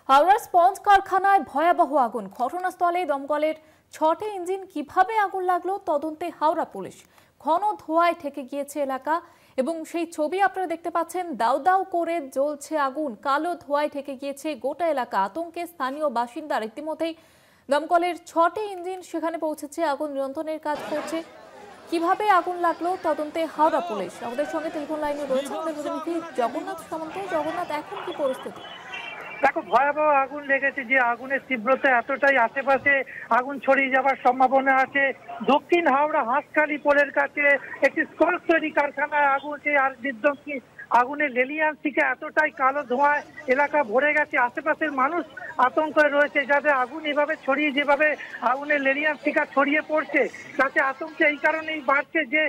হাওড়ার স্পঞ্জ কারখানায় ভয়াবহ আগুন। ঘটনাস্থলে দমকলের 6টি ইঞ্জিন। কিভাবে আগুন লাগলো তদন্তে হাওড়া পুলিশ। ঘন ধোঁয়ায় ঢেকে গিয়েছে এলাকা এবং সেই ছবি আপনারা দেখতে পাচ্ছেন। দাউ দাউ করে জ্বলছে আগুন, কালো ধোঁয়ায় ঢেকে গিয়েছে গোটা এলাকা। আতঙ্কে স্থানীয় বাসিন্দার। ইতিমধ্যেই দমকলের 6টি ইঞ্জিন সেখানে পৌঁছেছে, আগুন নিয়ন্ত্রণের কাজ করছে। কিভাবে আগুন লাগলো তদন্তে হাওড়া পুলিশ। আমাদের সঙ্গে টেলিফোন লাইনে রয়েছে আমাদের প্রতিনিধি জগন্নাথ সামন্ত। জগন্নাথ, এখন কি পরিস্থিতি? দেখো, ভয়াবহ আগুন লেগেছে। যে আগুনের তীব্রতা এতটাই, আশেপাশে আগুন ছড়িয়ে যাওয়ার সম্ভাবনা আছে। দক্ষিণ হাওড়া হাঁসখালি পোলের কাছে একটি স্কচ তৈরি কারখানায় আগুন। আর বিধ্বংসী আগুনের লেলিয়ান থেকে এতটাই কালো ধোঁয়ায় এলাকা ভরে গেছে। আশেপাশের মানুষ আতঙ্কে রয়েছে, যাতে আগুন এভাবে ছড়িয়ে, যেভাবে আগুনের লেলিয়ান শিকা ছড়িয়ে পড়ছে, তাতে আতঙ্কে এই কারণেই বাড়ছে যে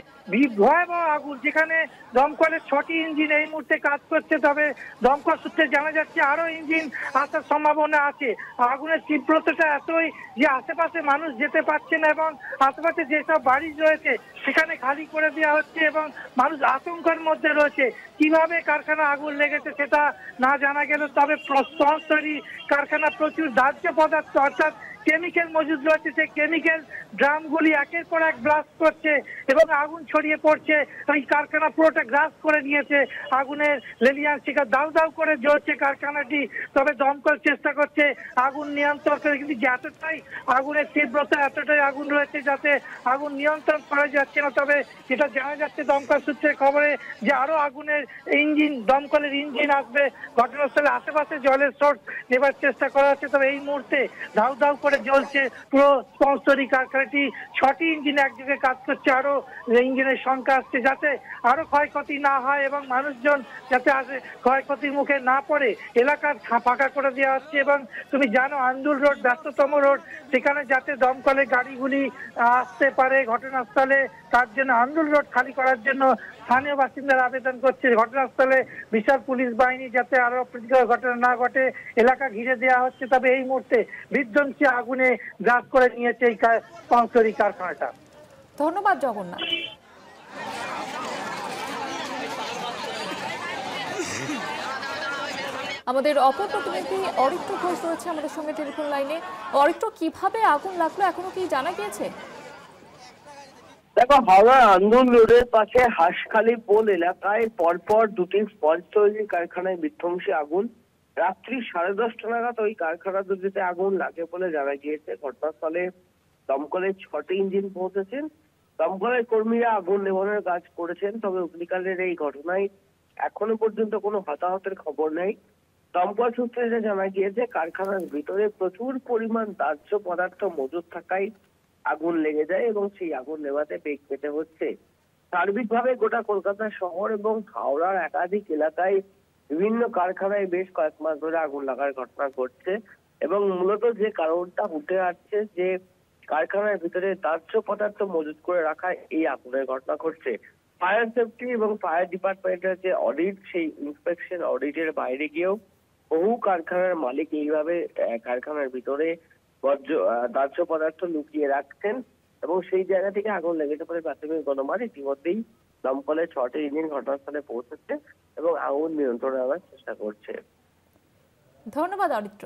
ভয়াবহ আগুন, যেখানে দমকলের 6টি ইঞ্জিন এই মুহূর্তে কাজ করছে। তবে দমকল সূত্রে জানা যাচ্ছে আরো ইঞ্জিন আসার সম্ভাবনা আছে। আগুনের তীব্রতাটা এতই যে আশেপাশে মানুষ যেতে পারছে না এবং আশেপাশে যেসব বাড়ি রয়েছে সেখানে খালি করে দেওয়া হচ্ছে এবং মানুষ আতঙ্কের মধ্যে রয়েছে। কিভাবে কারখানা আগুন লেগেছে সেটা না জানা গেল, তবে স্পঞ্জ তৈরি কারখানা প্রচুর দাহ্য পদার্থ অর্থাৎ কেমিক্যাল মজুদ রয়েছে। সেই কেমিক্যাল ড্রামগুলি একের পর এক ব্লাস্ট করছে এবং আগুন ছড়িয়ে পড়ছে। এই কারখানা পুরোটা গ্রাস করে নিয়েছে। আগুনের লেলিয়ান শিখা দাউ দাউ করে জ্বলছে কারখানাটি। তবে দমকল চেষ্টা করছে আগুন নিয়ন্ত্রণ করে, কিন্তু এতটাই আগুনের তীব্রতা, এতটাই আগুন রয়েছে যাতে আগুন নিয়ন্ত্রণ করা যাচ্ছে না। তবে যেটা জানা যাচ্ছে দমকল সূত্রে খবরে যে আরো আগুনের ইঞ্জিন, দমকলের ইঞ্জিন আসবে ঘটনাস্থলে। আশেপাশে জলের সোর্স নেবার চেষ্টা করা হচ্ছে। তবে এই মুহূর্তে দাউ দাউ করে জ্বলছে পুরো স্পঞ্জ তৈরি কারখানাটি। 6টি ইঞ্জিন একযোগে কাজ করছে। আরো ইঞ্জিনের সংখ্যা আসছে, যাতে আরো ক্ষয়ক্ষতি না হয় এবং মানুষজন যাতে ক্ষয়ক্ষতির মুখে না পড়ে এলাকা ফাঁকা করে দেওয়া হচ্ছে। এবং তুমি জানো, আন্দুল রোড ব্যস্ততম রোড, সেখানে যাতে দমকলের গাড়িগুলি আসতে পারে ঘটনাস্থলে, তার জন্য আন্দুল রোড খালি করার জন্য স্থানীয় বাসিন্দারা আবেদন করছে। ঘটনাস্থলে বিশাল পুলিশ বাহিনী, যাতে আরো প্রতিকূল ঘটনা না ঘটে এলাকা ঘিরে দেওয়া হচ্ছে। তবে এই মুহূর্তে বিধ্বংসী আগুনে গ্রাস করে নিয়েছে এই স্পঞ্জ তৈরি কারখানাটা। ধন্যবাদ জগন্নাথ। আমাদের অপর প্রতিনিধি অরিত্র ঘোষ রয়েছে আমাদের সঙ্গে টেলিফোন লাইনে। অরিত্র, কিভাবে আগুন লাগলো এখনো কি জানা গিয়েছে? দেখো, হাওড়া আন্দোলন রোডের পাশে হাঁসখালি পোল এলাকায় পরপর দুটি স্পঞ্জ তৈরি কারখানায় বিধ্বংসী আগুন। রাত্রি 10:30 নাগাদ ওই কারখানা দুটিতে আগুন লাগে বলে জানা গিয়েছে। ঘটনাস্থলে দমকলের 6টি ইঞ্জিন পৌঁছেছেন। দমকলের কর্মীরা আগুন নেভানোর কাজ করেছেন। তবে অগ্নিকাণ্ডের এই ঘটনায় এখনো পর্যন্ত কোনো হতাহতের খবর নেই। দমকল সূত্রে যে জানা গিয়েছে, কারখানার ভিতরে প্রচুর পরিমাণ দাহ্য পদার্থ মজুদ থাকায় আগুন লেগে যায় এবং সেই আগুন নেভাতে বেগ পেতে হচ্ছে। সার্বিকভাবে গোটা কলকাতা শহর এবং হাওড়ার একাধিক এলাকায় বিভিন্ন কারখানায় বেশ কয়েক মাস ধরে আগুন লাগার ঘটনা ঘটছে এবং মূলত যে কারণটা উঠে আসছে যে কারখানার ভিতরে দাহ্য পদার্থ মজুত করে রাখায় এই আগুনের ঘটনা ঘটছে। ফায়ার সেফটি এবং ফায়ার ডিপার্টমেন্টের যে অডিট, সেই ইন্সপেকশন অডিটের বাইরে গিয়েও বহু কারখানার মালিক এইভাবে কারখানার ভিতরে দাহ্য পদার্থ লুকিয়ে রাখছেন এবং সেই জায়গা থেকে আগুন লেগেছে বলে প্রাথমিক অনুমান। ইতিমধ্যেই দমকলের 6টি ইঞ্জিন ঘটনাস্থলে পৌঁছেছে এবং আগুন নিয়ন্ত্রণে আনার চেষ্টা করছে। ধন্যবাদ অরিত্র।